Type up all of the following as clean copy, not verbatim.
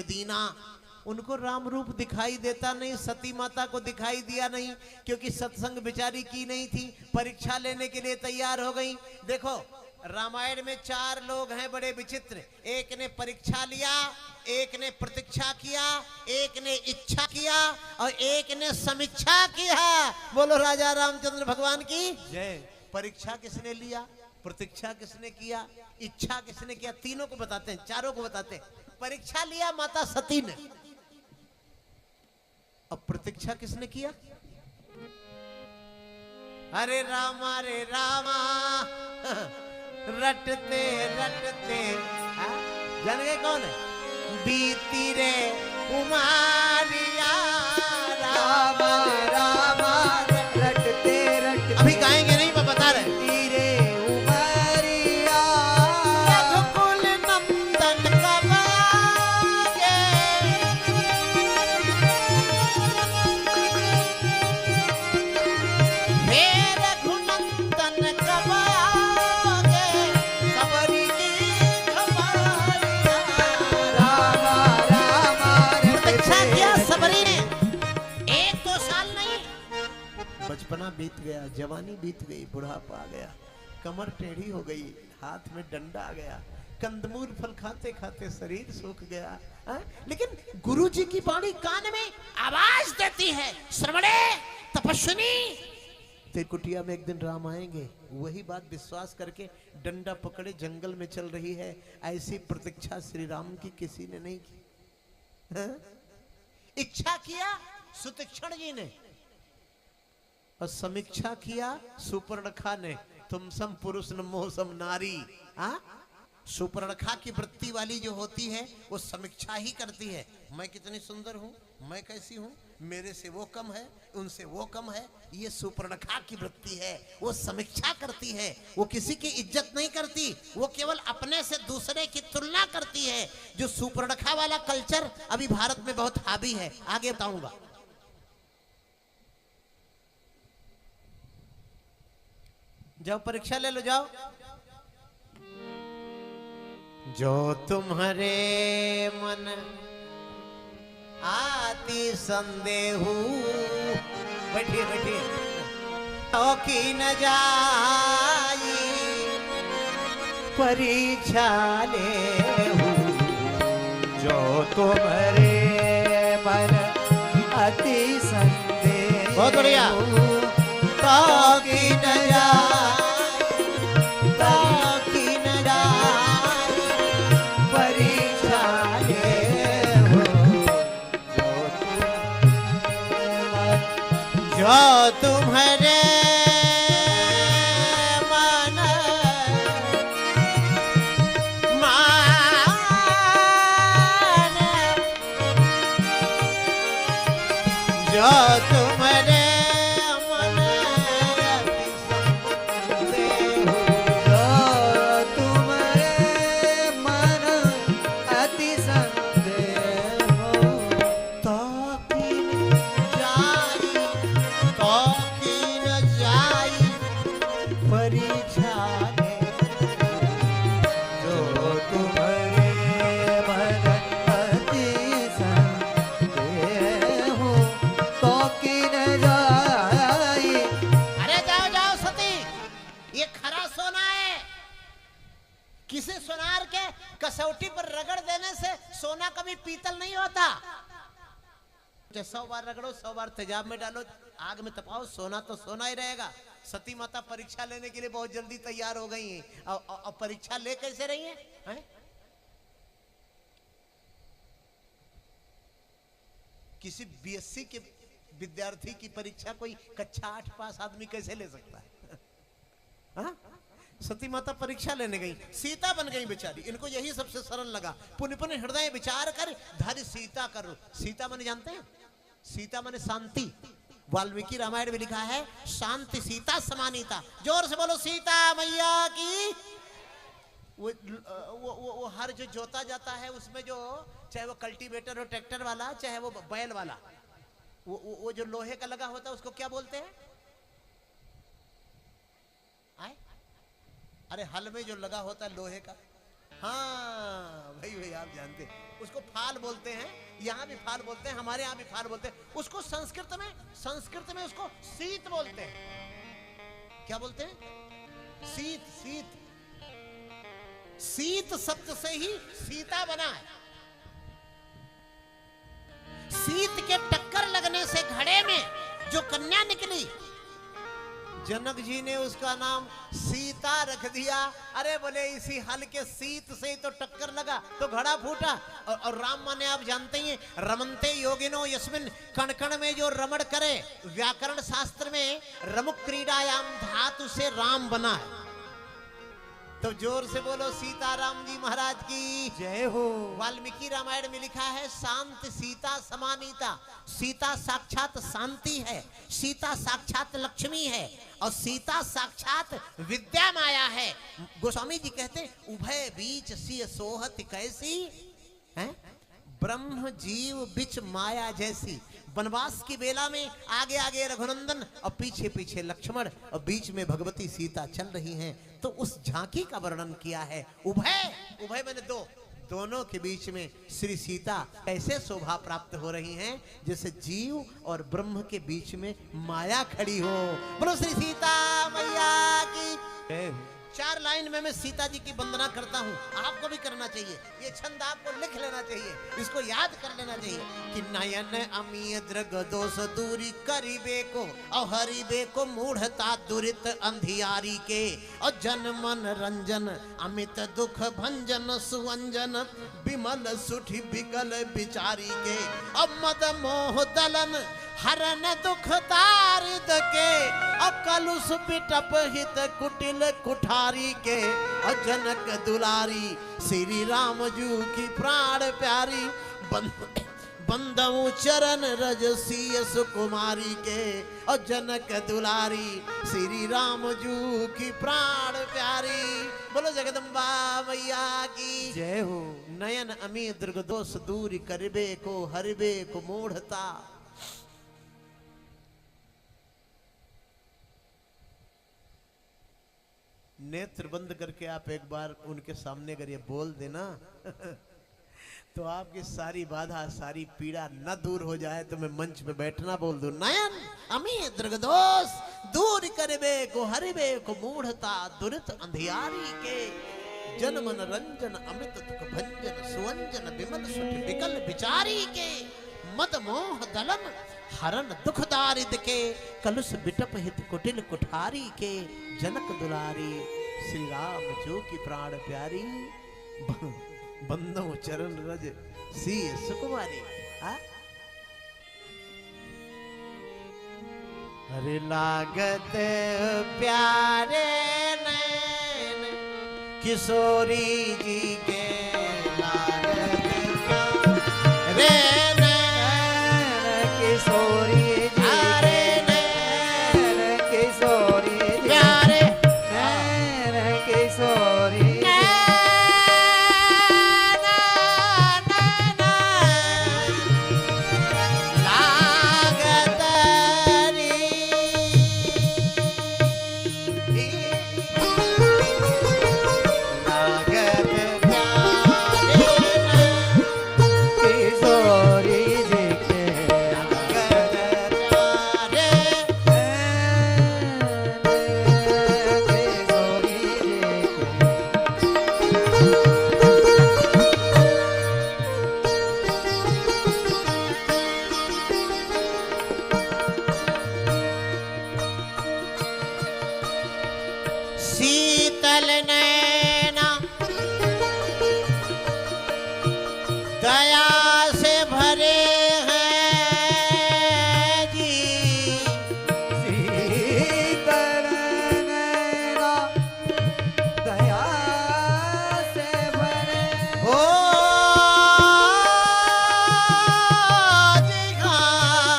दीना। उनको राम रूप दिखाई देता नहीं, सती माता को दिखाई दिया नहीं, क्योंकि सत्संग बेचारी की नहीं थी, परीक्षा लेने के लिए तैयार हो गई। देखो रामायण में 4 लोग हैं बड़े विचित्र। एक ने परीक्षा लिया, एक ने प्रतीक्षा किया, एक ने इच्छा किया और एक ने समीक्षा किया। बोलो राजा रामचंद्र भगवान की जय। परीक्षा किसने लिया, प्रतीक्षा किसने किया, इच्छा किसने किया? तीनों को बताते हैं, चारों को बताते हैं। परीक्षा लिया माता सती ने, अब प्रतीक्षा किसने किया? अरे रामा रटते रटते जान गए कौन है? बीती रे कुमारिया रामा रामा रटते रटते। अभी गाएंगे नहीं, मैं बता रहे। तीरे उमरिया रघुकुल नंदन कब आगे, हे रघुनंदन कब आगे, सबरी की खबरिया रामा रामा। प्रतीक्षा किया सबरी ने, 1-2 साल नहीं, बचपना बीत गया, जवानी बीत गई, बुढ़ापा आ गया, कमर टेढ़ी हो गई, हाथ में डंडा आ गया, कंदमूल फल खाते खाते शरीर सूख गया। लेकिन गुरुजी की वाणी कान में आवाज देती है, श्रवणे तपस्विनी। तेरे कुटिया में एक दिन राम आएंगे, वही बात विश्वास करके डंडा पकड़े जंगल में चल रही है। ऐसी प्रतीक्षा श्री राम की किसी ने नहीं की। इच्छा किया सुतीक्षण जी ने और समीक्षा किया सुपर्णखा ने। तुम सम पुरुष न मोह सम नारी। सुपर्णखा की वृत्ति वाली जो होती है वो समीक्षा ही करती है। मैं कितनी सुंदर हूं, मैं कैसी हूं, मेरे से वो कम है, उनसे वो कम है। ये सुपर्णखा की वृत्ति है, वो समीक्षा करती है, वो किसी की इज्जत नहीं करती, वो केवल अपने से दूसरे की तुलना करती है। जो सुपर्णखा वाला कल्चर अभी भारत में बहुत हावी है, आगे बताऊंगा। जाओ परीक्षा ले लो, जाओ। जो तुम्हारे मन आती संदेहू, बैठिए बैठिए, तो की न जाई परीक्षा ले। जो तुम्हारे मन अति संदेह, बहुत बढ़िया, तो की न जाई, जो तुम्हारे मन मान, जो तुम्हारे मन अति संदेह, तो कसौटी पर रगड़ देने से सोना कभी पीतल नहीं होता। 100 बार रगड़ो, 100 बार तेजाब में डालो, आग में तपाओ, सोना तो सोना ही रहेगा। सती माता परीक्षा लेने के लिए बहुत जल्दी तैयार हो गई हैं। और परीक्षा ले कैसे रही हैं? किसी बीएससी के विद्यार्थी की परीक्षा कोई कक्षा 8 पास आदमी कैसे ले सकता है? सती माता परीक्षा लेने गई, सीता बन गई बेचारी। इनको यही सबसे सरल लगा। पुण्य पुण्य हृदय विचार कर धरि सीता करो। सीता माने जानते हैं? सीता माने शांति। वाल्मीकि रामायण में लिखा है शांति सीता समानीता। जोर से बोलो सीता मैया की। वो हर जो जोता जाता है उसमें जो, चाहे वो कल्टीवेटर हो, ट्रैक्टर वाला, चाहे वो बैल वाला, वो जो लोहे का लगा होता है उसको क्या बोलते हैं? अरे हल में जो लगा होता है लोहे का, हाँ भाई भाई आप जानते हैं उसको फाल बोलते हैं, यहाँ भी फाल बोलते हैं, हमारे यहाँ भी फाल बोलते हैं। उसको संस्कृत में उसको सीत बोलते हैं। क्या बोलते हैं? सीत। सीत सीत शब्द से ही सीता बना है। सीत के टक्कर लगने से घड़े में जो कन्या निकली, जनक जी ने उसका नाम सीता रख दिया। अरे बोले इसी हल के सीत से तो टक्कर लगा तो घड़ा फूटा। और राम माने आप जानते ही हैं, रमनते योगिनो यस्मिन, कण कण में जो रमण करे। व्याकरण शास्त्र में रमुक क्रीडायाम धातु से राम बना है। तो जोर से बोलो सीताराम जी महाराज की जय हो। वाल्मीकि रामायण में लिखा है शांत सीता समानीता। सीता साक्षात शांति है, सीता साक्षात लक्ष्मी है, और सीता साक्षात विद्या माया है। गोस्वामी जी कहते हैं उभय बीच सिय सोहत कैसी है, ब्रह्म जीव बिच माया जैसी। वनवास की बेला में आगे आगे रघुनंदन और पीछे पीछे लक्ष्मण और बीच में भगवती सीता चल रही हैं। तो उस झांकी का वर्णन किया है। उभय मैंने दोनों के बीच में श्री सीता कैसे शोभा प्राप्त हो रही हैं, जैसे जीव और ब्रह्म के बीच में माया खड़ी हो। बोलो श्री सीता मैया की। 4 लाइन में मैं सीता जी की वंदना करता हूँ, आपको भी करना चाहिए। ये छंद आपको लिख लेना चाहिए, इसको याद कर लेना चाहिए कि नयन अमीय दृग दोष दूरी करीबे को और हरिबे को मूढ़ता दुरित अंधियारी के, और जन मन रंजन अमित दुख भंजन सुवंजन विमल सुठी बिगल बिचारी के, और मद मोह दलन हरन दुख तारिद के, और कलुष पिटप हित कुटिल कुठारी के, और जनक दुलारी श्री राम जू की प्राण प्यारी, बंदऊ चरण रजसीय सुकुमारी के, और जनक दुलारी श्री राम जू की प्राण प्यारी। बोलो जगदम्बा मैया की जय हो। नयन अमी दृग दोष दूरी करबे को हरबे को मूढ़ता। नेत्र बंद करके आप एक बार उनके सामने अगर ये बोल देना तो आपकी सारी बाधा सारी पीड़ा न दूर हो जाए तो मैं मंच पे बैठना बोल दूं। नयन अमी दृगदोष दूर करबे को हरिबे को मूढ़ता दुरित अंधियारी के, जन मन रंजन अमित दुख भंजन सुवंजन विमल सुठ विकल विचारी के, मद मोह दलन हरन दुख दारिद के, कलुष बिटप हित कुटिल कुठारी के, जनक दुलारी श्री राम जो की प्राण प्यारी, बंदो चरण रज सी सुकुमारी। अरे लागत प्यारे नैन किशोरी जी के, लागत रे किशोरी जी, अरे नैन किशोरी जी, प्यारे नैन किशोरी जी, शीतल नैना दया से भरे हैं जी, शीतल नैना दया से भरे, ओ जी हाँ,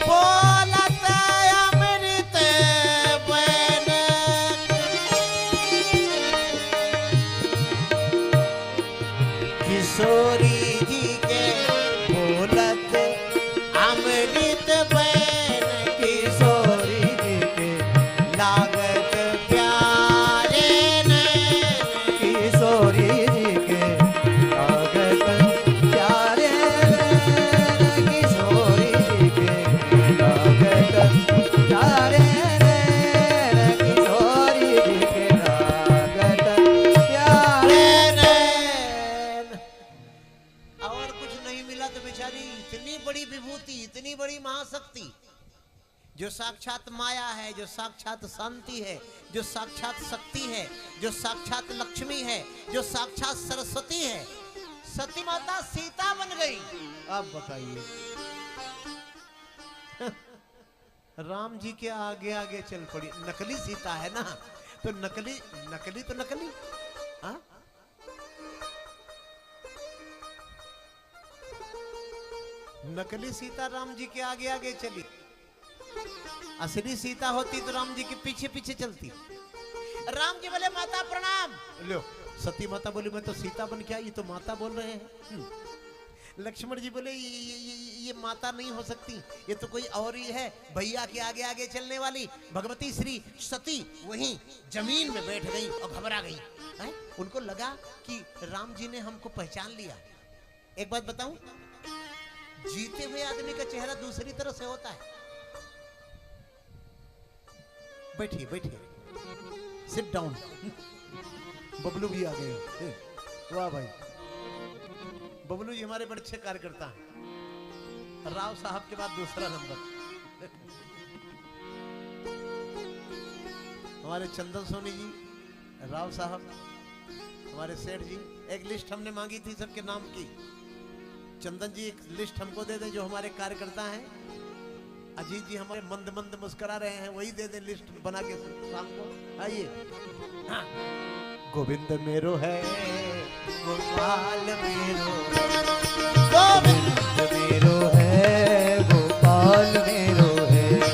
बोलत अमृत बन, किशोरी जी के बोलत अमृत बन, किशोरी जी के लागत प्यारे इतनी बड़ी महाशक्ति जो साक्षात माया है, जो साक्षात शांति है, जो साक्षात शक्ति है, जो साक्षात लक्ष्मी है, जो साक्षात सरस्वती है, सती माता सीता बन गई। अब बताइए राम जी के आगे आगे चल पड़ी। नकली सीता है ना, तो नकली नकली तो नकली। हाँ, नकली सीता राम जी के आगे आगे चली, असली सीता होती तो राम जी के पीछे पीछे चलती। राम जी बोले माता प्रणाम। लो, सती माता बोली मैं तो सीता बन के आई, ये तो माता बोल रहे हैं। लक्ष्मण जी बोले ये माता नहीं हो सकती, ये तो कोई और ही है, भैया के आगे आगे चलने वाली। भगवती श्री सती वहीं जमीन में बैठ गई और घबरा गई है? उनको लगा कि राम जी ने हमको पहचान लिया। एक बात बताऊं, जीते हुए आदमी का चेहरा दूसरी तरह से होता है। बैठिए बैठिए, सिट डाउन। बबलू भी आ गए। वाह भाई, बबलू जी हमारे बड़े अच्छे कार्यकर्ता हैं। राव साहब के बाद दूसरा नंबर हमारे चंदन सोनी जी, राव साहब, हमारे सेठ जी। एक लिस्ट हमने मांगी थी सबके नाम की। चंदन जी एक लिस्ट हमको दे दें जो हमारे कार्यकर्ता हैं। अजीत जी हमारे मंद मंद मुस्कुरा रहे हैं, वही दे दें लिस्ट बना के शाम को। आइए। हाँ। गोविंद मेरो है, गोपाल मेरो